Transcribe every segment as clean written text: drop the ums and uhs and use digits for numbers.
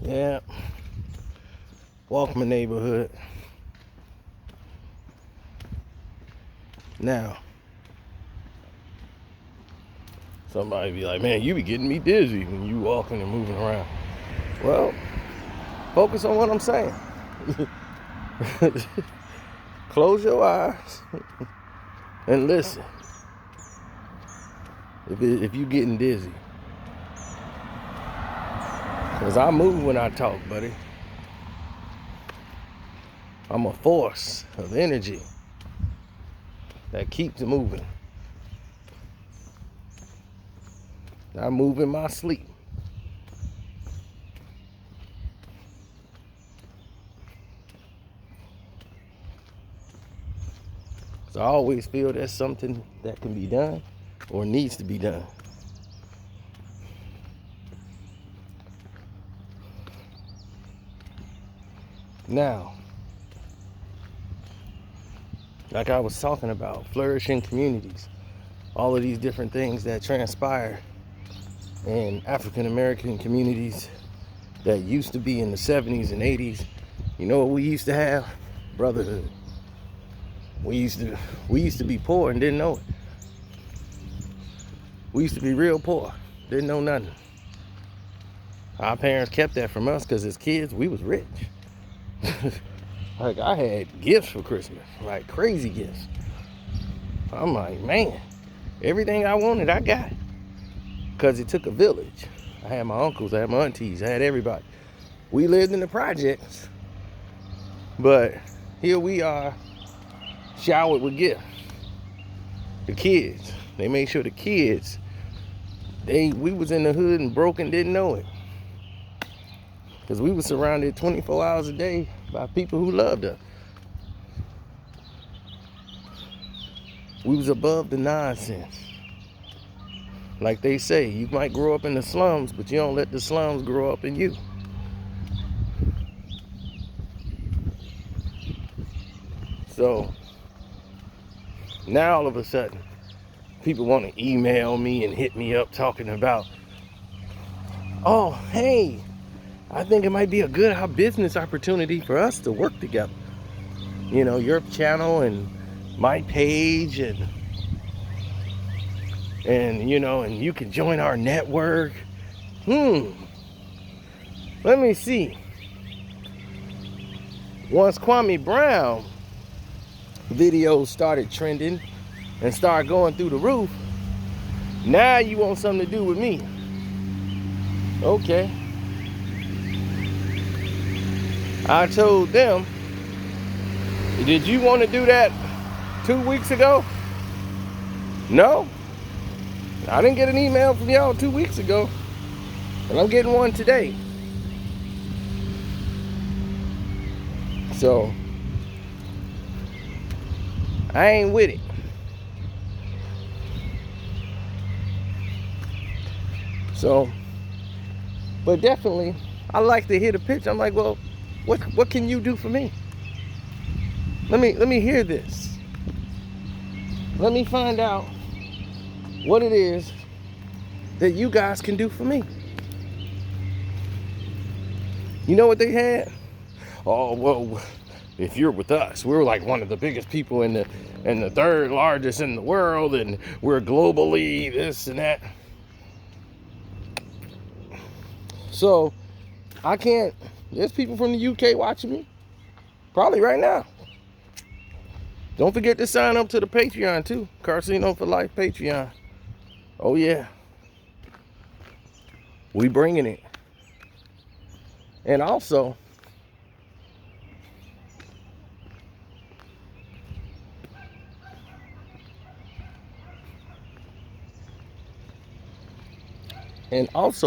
Yeah, walk my neighborhood. Now, somebody be like, man, you be getting me dizzy when you walking and moving around. Well, focus on what I'm saying. Close your eyes and listen. If you getting dizzy. Because I move when I talk, buddy. I'm a force of energy that keeps moving. I move in my sleep. So I always feel there's something that can be done or needs to be done. Now, like I was talking about, flourishing communities, all of these different things that transpire in African American communities that used to be in the 70s and 80s. You know what we used to have? Brotherhood. We used to be poor and didn't know it. We used to be real poor, didn't know nothing. Our parents kept that from us because as kids we was rich. Like I had gifts for Christmas, like crazy gifts. I'm like, man, everything I wanted I got, because it took a village. I had my uncles, I had my aunties, I had everybody. We lived in the projects, but here we are, showered with gifts. The kids, they made sure the kids, we was in the hood and broke and didn't know it, because we were surrounded 24 hours a day by people who loved us. We was above the nonsense. Like they say, you might grow up in the slums, but you don't let the slums grow up in you. So now all of a sudden, people want to email me and hit me up talking about, oh, hey, I think it might be a good business opportunity for us to work together. You know, your channel and my page, and you know, and you can join our network. Let me see. Once Kwame Brown videos started trending and started going through the roof, now you want something to do with me. Okay. I told them, did you want to do that 2 weeks ago? No. I didn't get an email from y'all 2 weeks ago, and I'm getting one today. So I ain't with it. So, but definitely, I like to hear the pitch. I'm like, well, what can you do for me? Let me hear this. Let me find out what it is that you guys can do for me. You know what they had? Oh, well, if you're with us, we're like one of the biggest people in the third largest in the world, and we're globally this and that. So I can't, there's people from the UK watching me, probably right now. Don't forget to sign up to the Patreon too, Carcino for Life Patreon. Oh yeah, we bringing it. And also,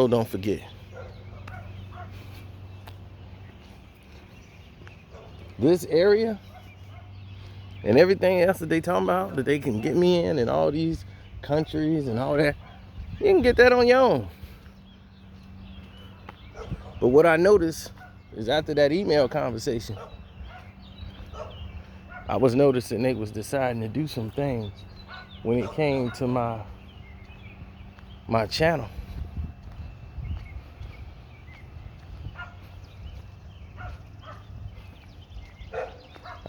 don't forget, this area and everything else that they talking about that they can get me in, and all these countries and all that, you can get that on your own. But what I noticed is after that email conversation, I was noticing they was deciding to do some things when it came to my channel.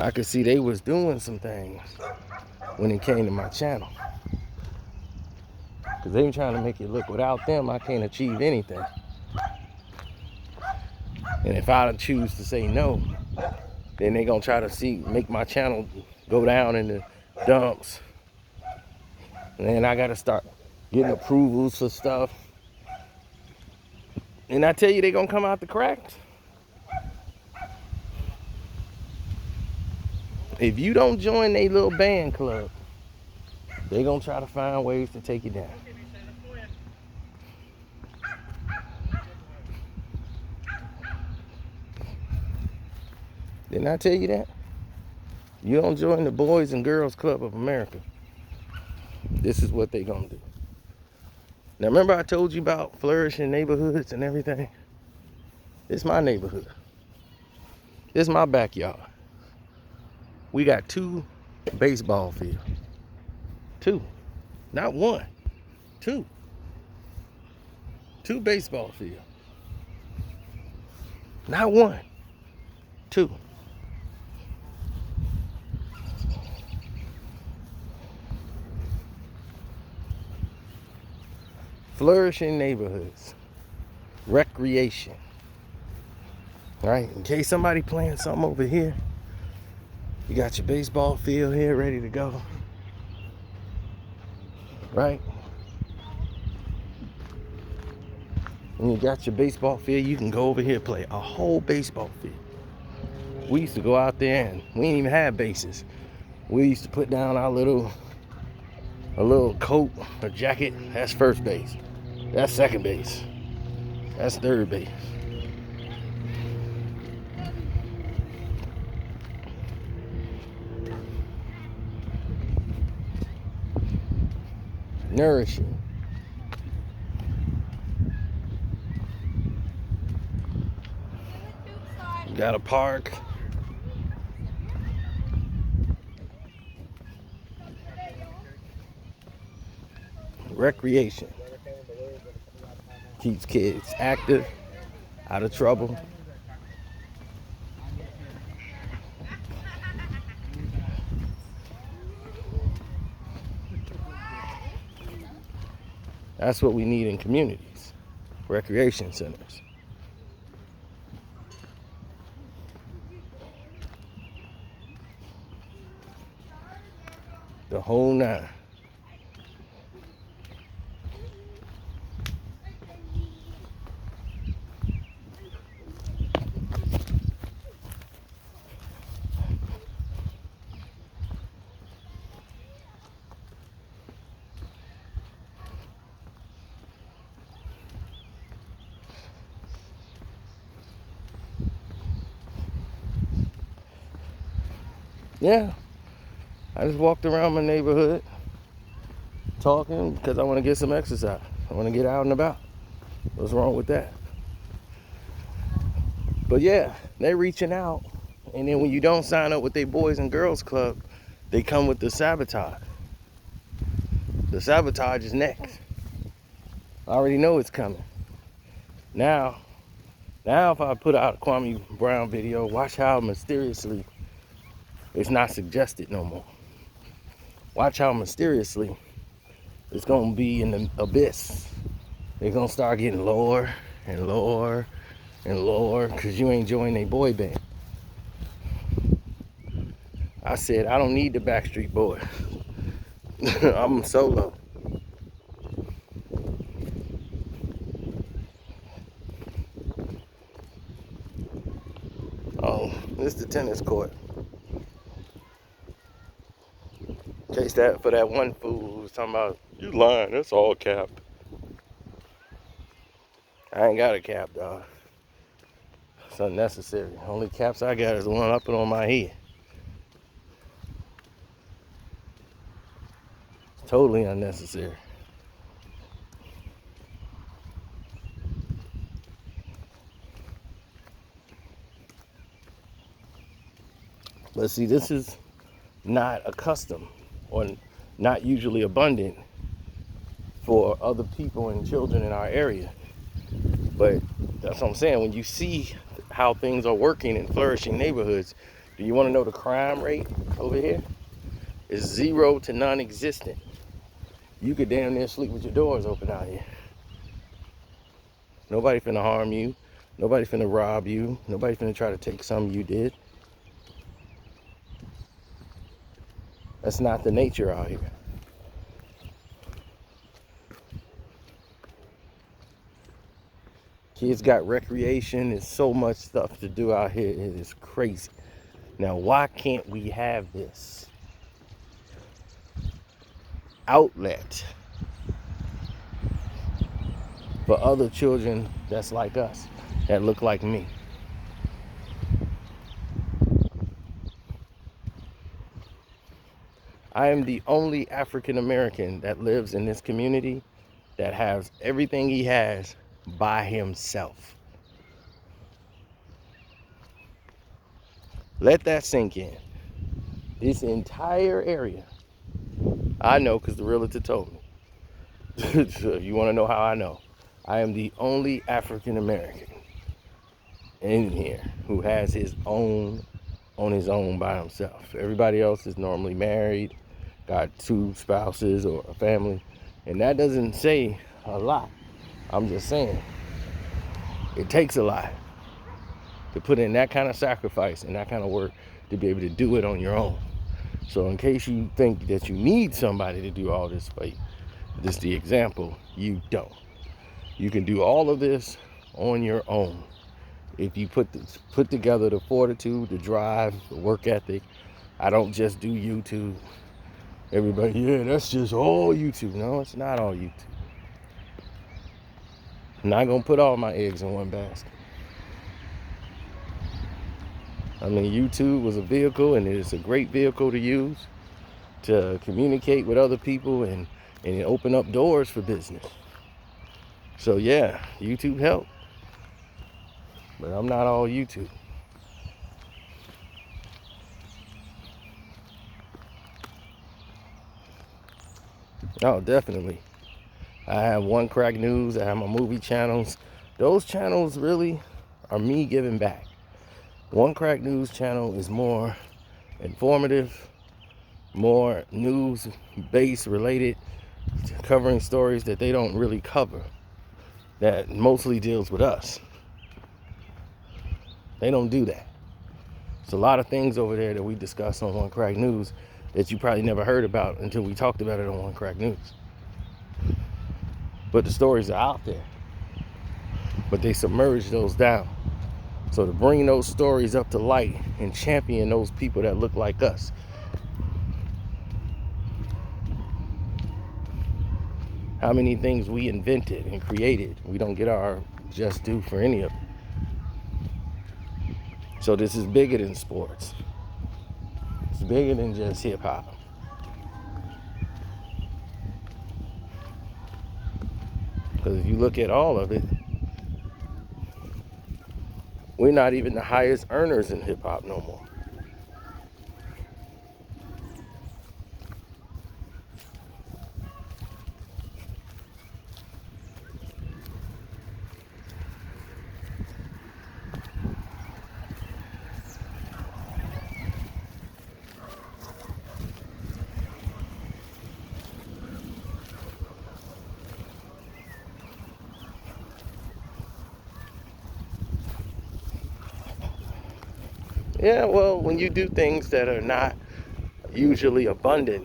I could see they was doing some things when it came to my channel. Because they were trying to make it look without them, I can't achieve anything. And if I choose to say no, then they gonna try to make my channel go down in the dumps. And then I gotta start getting approvals for stuff. And I tell you, they gonna come out the cracks. If you don't join their little band club, they gonna try to find ways to take you down. Didn't I tell you that? You don't join the Boys and Girls Club of America, this is what they gonna do. Now remember I told you about flourishing neighborhoods and everything? It's my neighborhood. It's my backyard. We got 2 baseball fields. 2. Not 1. 2. 2 baseball fields. Not 1. 2. Flourishing neighborhoods. Recreation. Right? In case somebody playing something over here, you got your baseball field here ready to go. Right? When you got your baseball field, you can go over here and play a whole baseball field. We used to go out there and we didn't even have bases. We used to put down a little coat or jacket. That's first base. That's second base. That's third base. Nourishing. You got a park. Recreation. Keeps kids active, out of trouble. That's what we need in communities. Recreation centers. The whole 9. Yeah, I just walked around my neighborhood talking because I want to get some exercise. I want to get out and about. What's wrong with that? But yeah, they're reaching out. And then when you don't sign up with their Boys and Girls Club, they come with the sabotage. The sabotage is next. I already know it's coming. Now if I put out a Kwame Brown video, watch how mysteriously it's not suggested no more. Watch how mysteriously it's gonna be in the abyss. They're gonna start getting lower and lower and lower because you ain't joined a boy band. I said, I don't need the Backstreet Boys. I'm solo. Oh, this is the tennis court. In case that for that one fool who was talking about, you lying, that's all capped. I ain't got a cap, dog. It's unnecessary. Only caps I got is the one I put on my head. It's totally unnecessary. But see, this is not a custom or not usually abundant for other people and children in our area. But that's what I'm saying. When you see how things are working in flourishing neighborhoods, You want to know the crime rate over here? It's 0 to non-existent. You could damn near sleep with your doors open out here. Nobody finna harm you. Nobody finna rob you. Nobody finna try to take something you did. That's not the nature out here. Kids got recreation. There's so much stuff to do out here. It is crazy. Now, why can't we have this outlet for other children that's like us, that look like me? I am the only African American that lives in this community that has everything he has by himself. Let that sink in. This entire area, I know because the realtor told me. So you want to know how I know? I am the only African American in here who has his own on his own by himself. Everybody else is normally married, got 2 spouses or a family, and that doesn't say a lot. I'm just saying it takes a lot to put in that kind of sacrifice and that kind of work to be able to do it on your own. So in case you think that you need somebody to do all this for you, this is the example, you don't. You can do all of this on your own if you put together the fortitude, the drive, the work ethic. I don't just do YouTube. Everybody, yeah, that's just all YouTube. No, it's not all YouTube. I'm not gonna put all my eggs in one basket. I mean, YouTube was a vehicle, and it's a great vehicle to use to communicate with other people and open up doors for business. So yeah, YouTube helped, but I'm not all YouTube. Oh, definitely. I have One Crack News. I have my movie channels. Those channels really are me giving back. One Crack News channel is more informative, more news-based related, covering stories that they don't really cover, that mostly deals with us. They don't do that. It's a lot of things over there that we discuss on One Crack News that you probably never heard about until we talked about it on One Crack News. But the stories are out there, but they submerge those down. So to bring those stories up to light and champion those people that look like us. How many things we invented and created, we don't get our just due for any of it. So this is bigger than sports. It's bigger than just hip hop. Because if you look at all of it, we're not even the highest earners in hip hop no more. Yeah, well, when you do things that are not usually abundant,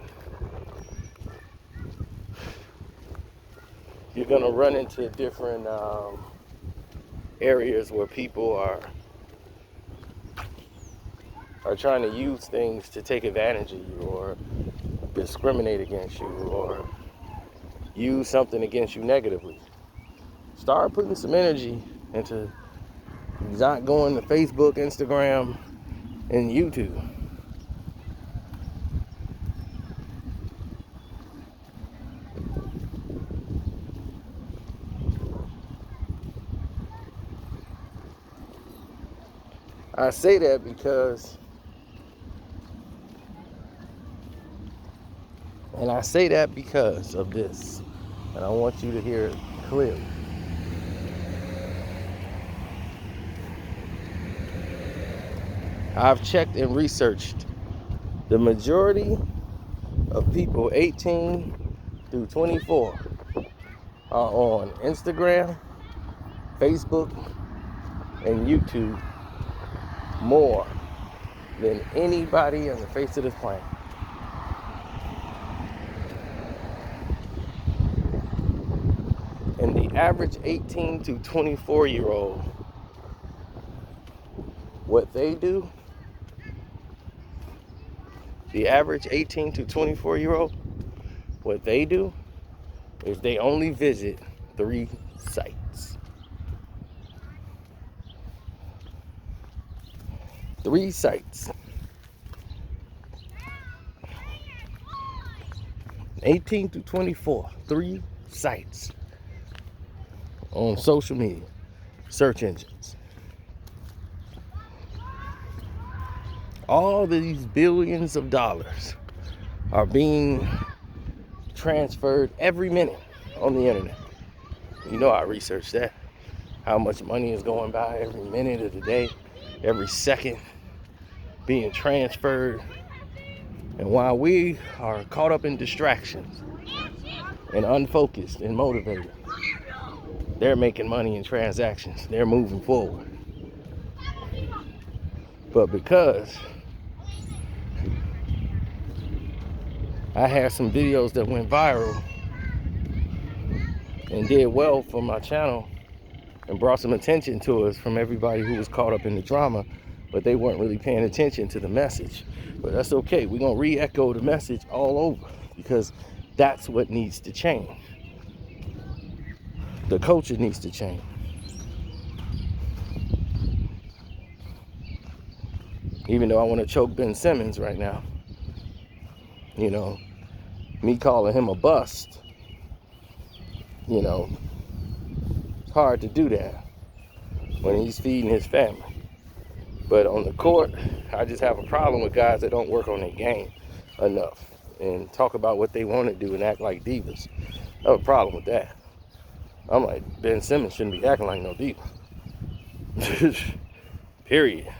you're gonna run into different areas where people are trying to use things to take advantage of you or discriminate against you or use something against you negatively. Start putting some energy into not going to Facebook, Instagram, and YouTube. I say that because, of this, and I want you to hear it clearly. I've checked and researched. The majority of people 18 through 24 are on Instagram, Facebook, and YouTube more than anybody on the face of this planet. And the average 18 to 24-year-old, what they do, the average 18 to 24-year-old, what they do is they only visit 3 sites. 3 sites. 18 to 24, 3 sites on social media, search engines. All these billions of dollars are being transferred every minute on the internet. You know I researched that. How much money is going by every minute of the day, every second being transferred. And while we are caught up in distractions and unfocused and motivated, they're making money in transactions. They're moving forward. But because I had some videos that went viral and did well for my channel and brought some attention to us from everybody who was caught up in the drama, but they weren't really paying attention to the message. But that's okay. We're going to re-echo the message all over because that's what needs to change. The culture needs to change. Even though I want to choke Ben Simmons right now, you know, me calling him a bust, you know, it's hard to do that when he's feeding his family. But on the court, I just have a problem with guys that don't work on their game enough and talk about what they want to do and act like divas. I have a problem with that. I'm like, Ben Simmons shouldn't be acting like no diva. Period.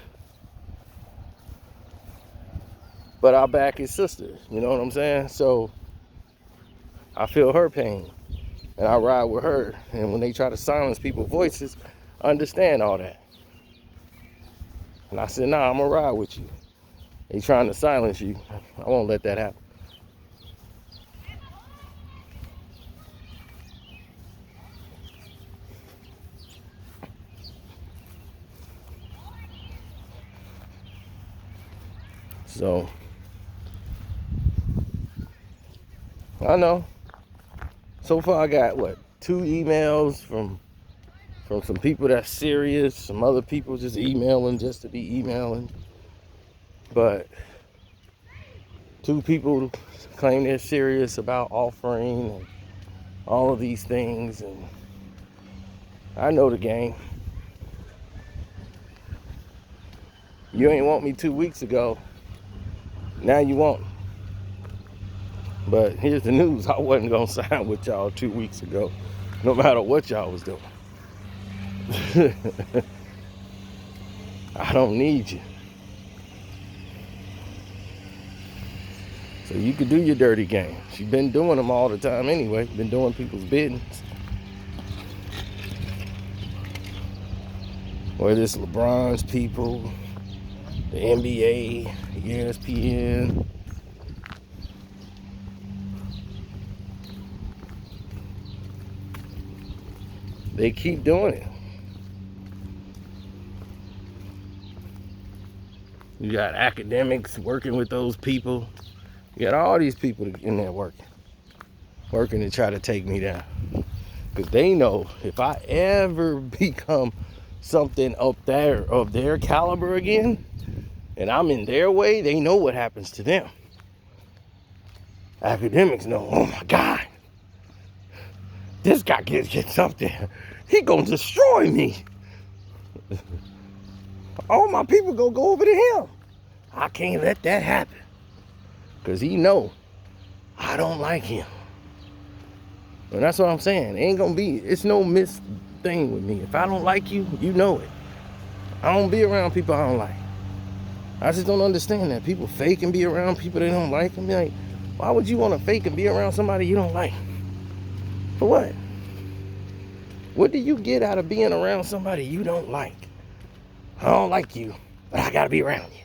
But I back his sister, you know what I'm saying? So I feel her pain and I ride with her. And when they try to silence people's voices, I understand all that. And I said, nah, I'm gonna ride with you. They trying to silence you. I won't let that happen. So I know. So far I got 2 emails from some people that's serious, some other people just emailing just to be emailing. But 2 people claim they're serious about offering and all of these things, and I know the game. You ain't want me 2 weeks ago. Now you want me. But here's the news. I wasn't going to sign with y'all 2 weeks ago, no matter what y'all was doing. I don't need you. So you could do your dirty game. You've been doing them all the time anyway. Been doing people's business. Whether it's LeBron's people, the NBA, ESPN. They keep doing it. You got academics working with those people. You got all these people in there working to try to take me down. Because they know if I ever become something up there of their caliber again, and I'm in their way, they know what happens to them. Academics know, oh my God, this guy gets up there, he gonna destroy me. All my people gonna go over to him. I can't let that happen. Because he know I don't like him. And that's what I'm saying. It ain't gonna be, it's no missed thing with me. If I don't like you, you know it. I don't be around people I don't like. I just don't understand that. People fake and be around people they don't like. And be like, why would you want to fake and be around somebody you don't like? For what? What do you get out of being around somebody you don't like? I don't like you, but I gotta be around you.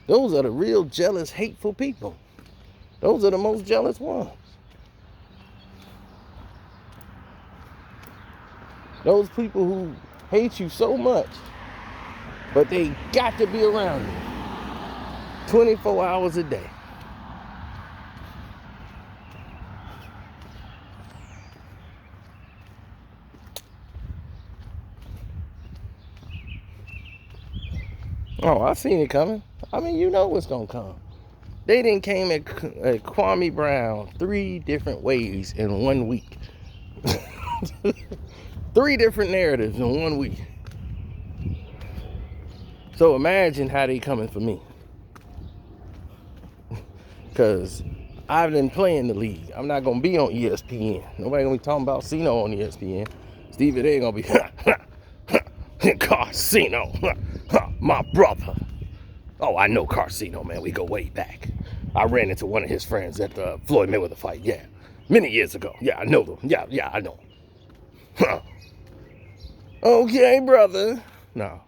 Those are the real jealous, hateful people. Those are the most jealous ones. Those people who hate you so much, but they got to be around you 24 hours a day. Oh, I seen it coming. I mean, you know what's gonna come. They done came at Kwame Brown 3 different ways in 1 week. 3 different narratives in 1 week. So imagine how they coming for me. Because I've been playing the league. I'm not going to be on ESPN. Nobody going to be talking about Cino on ESPN. Stevie, they going to be, Carcino, my brother. Oh, I know Carcino, man. We go way back. I ran into one of his friends at the Floyd Mayweather fight. Yeah, many years ago. Yeah, I know them. Yeah, I know. Huh. Okay, brother. No,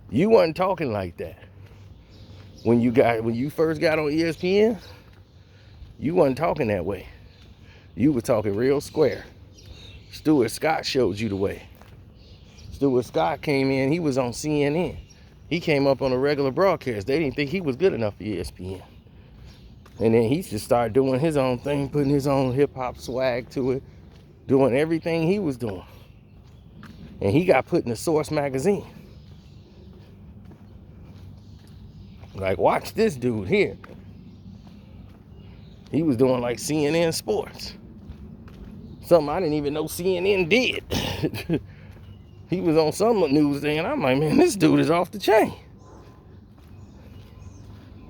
you wasn't talking like that when you first got on ESPN. You wasn't talking that way. You were talking real square. Stuart Scott showed you the way. Stuart Scott came in. He was on CNN. He came up on a regular broadcast. They didn't think he was good enough for ESPN. And then he just started doing his own thing, putting his own hip-hop swag to it, doing everything he was doing. And he got put in the Source magazine. Like, watch this dude here. He was doing like CNN Sports. Something I didn't even know CNN did. He was on some news thing, and I'm like, man, this dude is off the chain.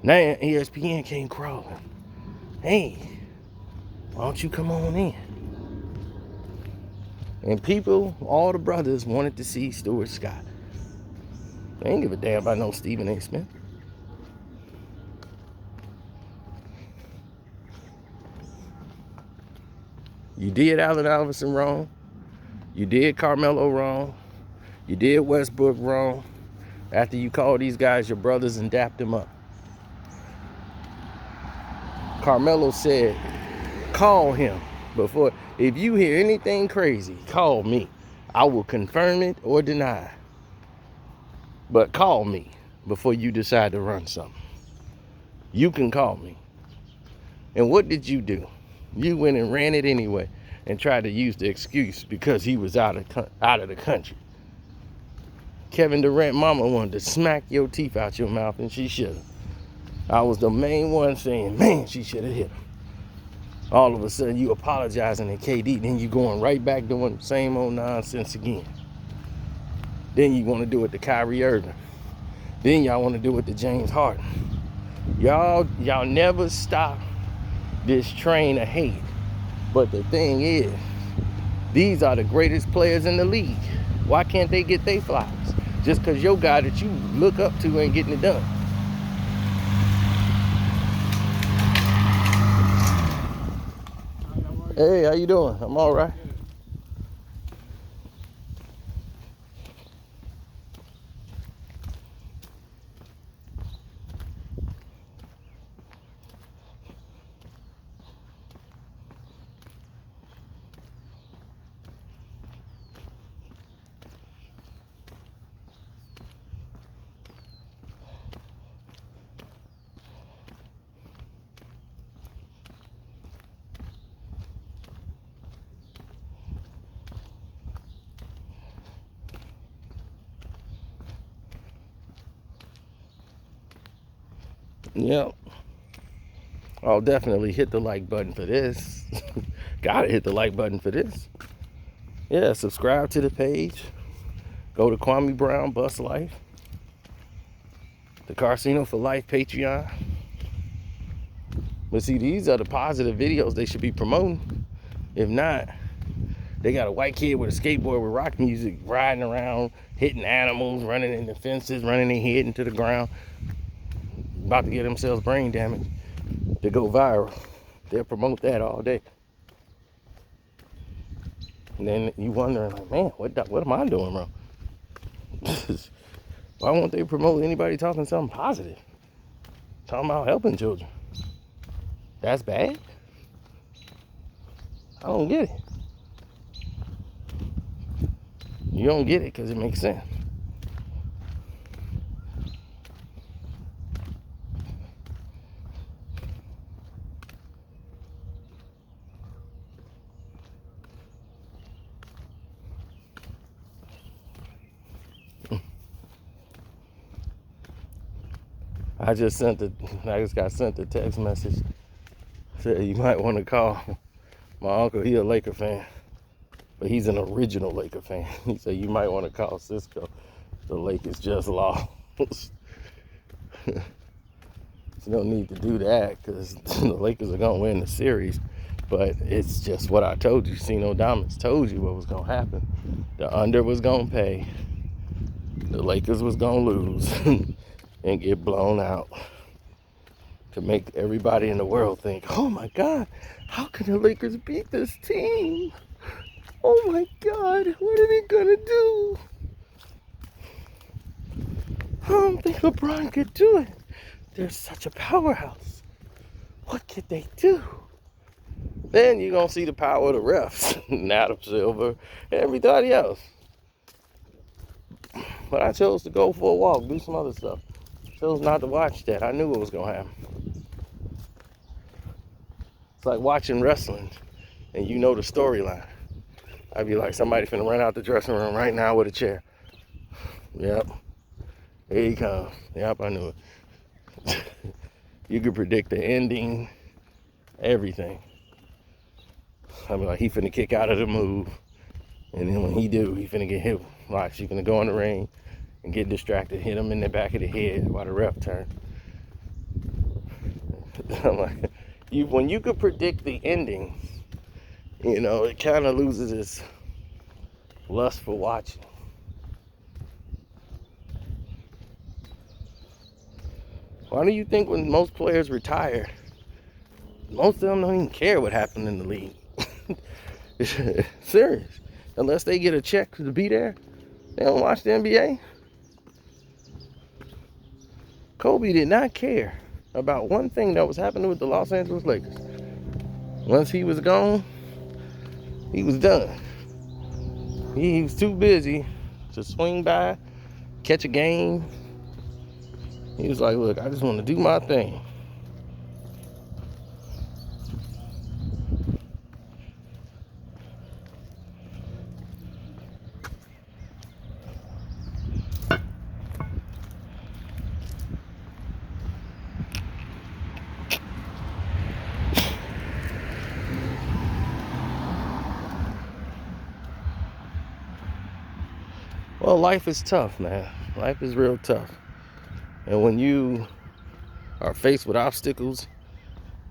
Now ESPN came crawling. Hey, why don't you come on in? And people, all the brothers, wanted to see Stuart Scott. They ain't give a damn about no Stephen A. Smith. You did Allen Iverson wrong. You did Carmelo wrong. You did Westbrook wrong. After you called these guys your brothers and dapped them up. Carmelo said, call him before. If you hear anything crazy, call me. I will confirm it or deny. But call me before you decide to run something. You can call me. And what did you do? You went and ran it anyway and tried to use the excuse because he was out of the country. Kevin Durant mama wanted to smack your teeth out your mouth, and she should have. I was the main one saying, man, she should have hit him. All of a sudden you apologizing to KD, then you going right back doing the same old nonsense again. Then you want to do it to Kyrie Irving. Then y'all want to do it to James Harden. Y'all never stop this train of hate. But the thing is, these are the greatest players in the league. Why can't they get their flowers? Just because your guy that you look up to ain't getting it done. Hey, how you doing? I'm all right. Yep. I'll definitely hit the like button for this. Gotta hit the like button for this. Yeah, subscribe to the page. Go to Kwame Brown Bus Life. The Carcino for Life Patreon. But see, these are the positive videos they should be promoting. If not, They got a white kid with a skateboard with rock music riding around, hitting animals, running into fences, running their head into the ground, about to get themselves brain damage to go viral. They'll promote that all day. And then you wondering, like, man, what am I doing wrong? Why won't they promote anybody talking something positive? Talking about helping children. That's bad? I don't get it. You don't get it because it makes sense. I just got sent a text message. Said you might want to call my uncle. He a Laker fan, but he's an original Laker fan. He said you might want to call Cisco. The Lakers just lost. You don't need to do that because the Lakers are gonna win the series. But it's just what I told you. Sino Diamonds told you what was gonna happen. The under was gonna pay. The Lakers was gonna lose and get blown out. To make everybody in the world think, oh my God, how can the Lakers beat this team? Oh my God, what are they gonna do? I don't think LeBron could do it. They're such a powerhouse. What could they do? Then you're gonna see the power of the refs, Adam Silver, and everybody else. But I chose to go for a walk, do some other stuff. Chose not to watch that. I knew what was gonna happen. It's like watching wrestling and you know the storyline. I'd be like, somebody finna run out the dressing room right now with a chair. Yep. Here he comes. Yep, I knew it. You could predict the ending, everything. I'd be like, he finna kick out of the move. And then when he do, he finna get hit. Watch, he finna go in the ring and get distracted, hit him in the back of the head while the ref turns. I'm like, when you could predict the ending, you know, it kind of loses its lust for watching. Why do you think when most players retire, most of them don't even care what happened in the league? Serious. Unless they get a check to be there, they don't watch the NBA. Kobe did not care about one thing that was happening with the Los Angeles Lakers. Once he was gone, he was done. He was too busy to swing by, catch a game. He was like, look, I just want to do my thing. Well, life is tough, man. Life is real tough. And when you are faced with obstacles,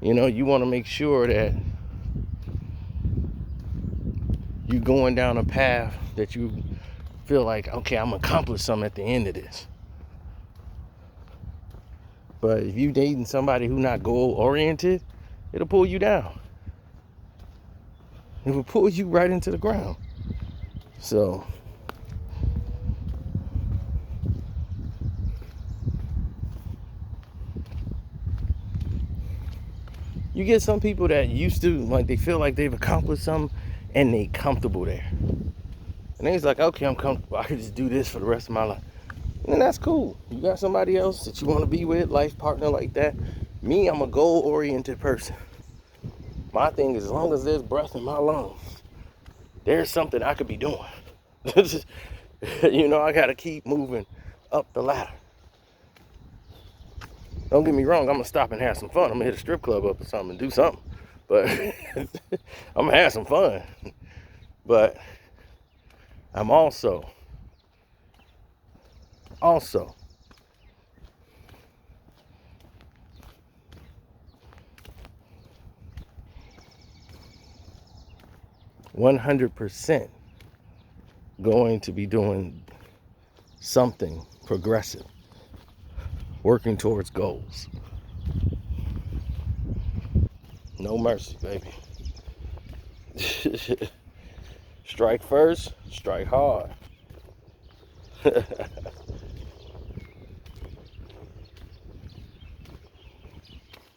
you know, you want to make sure that you're going down a path that you feel like, okay, I'm going to accomplish something at the end of this. But if you dating somebody who's not goal-oriented, it'll pull you down. It will pull you right into the ground. So you get some people that used to, like, they feel like they've accomplished something and they comfortable there. And they's like, okay, I'm comfortable. I can just do this for the rest of my life. And that's cool. You got somebody else that you want to be with, life partner like that. Me, I'm a goal-oriented person. My thing is, as long as there's breath in my lungs, there's something I could be doing. You know, I got to keep moving up the ladder. Don't get me wrong, I'm going to stop and have some fun. I'm going to hit a strip club up or something and do something. But I'm going to have some fun. But I'm also 100% going to be doing something progressive, working towards goals. No mercy, baby. Strike first, strike hard.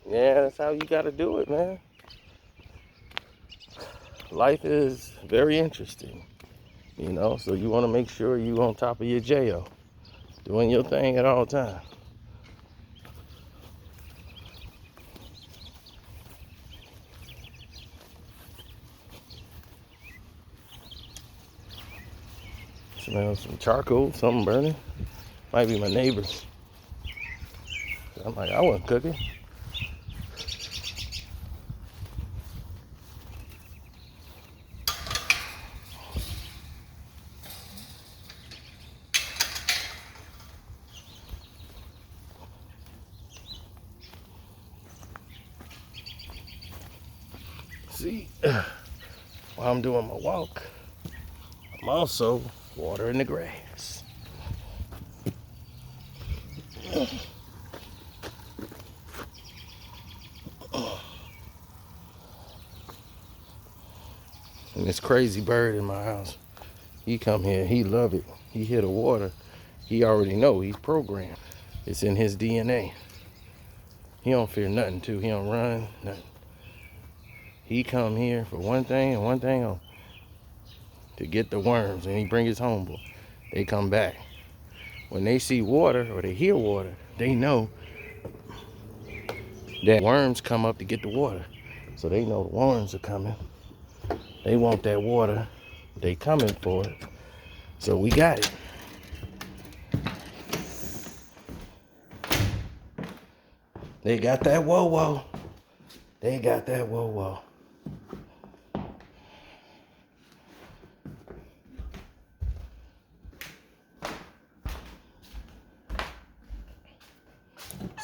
Yeah, that's how you gotta do it, man. Life is very interesting, you know, so you want to make sure you on top of your J.O., doing your thing at all times. Smell some charcoal, something burning. Might be my neighbors. I'm like, I wasn't cooking. See, while I'm doing my walk, I'm also watering the grass. And this crazy bird in my house, he come here, he love it. He hear the water, he already know, he's programmed. It's in his DNA. He don't fear nothing too, he don't run, nothing. He come here for one thing and one thing only, to get the worms, and he bring his homeboy. They come back. When they see water or they hear water, they know that worms come up to get the water. So they know the worms are coming. They want that water. They coming for it. So we got it. They got that whoa-whoa. They got that whoa-whoa.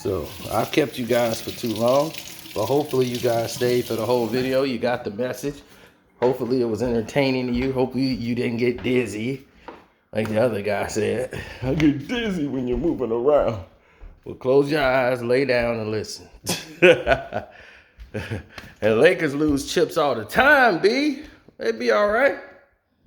So I've kept you guys for too long, but hopefully you guys stayed for the whole video. You got the message. Hopefully it was entertaining to you. Hopefully you didn't get dizzy, like the other guy said. I get dizzy when you're moving around. Well, close your eyes, lay down, and listen. And Lakers lose chips all the time, B. They be all right.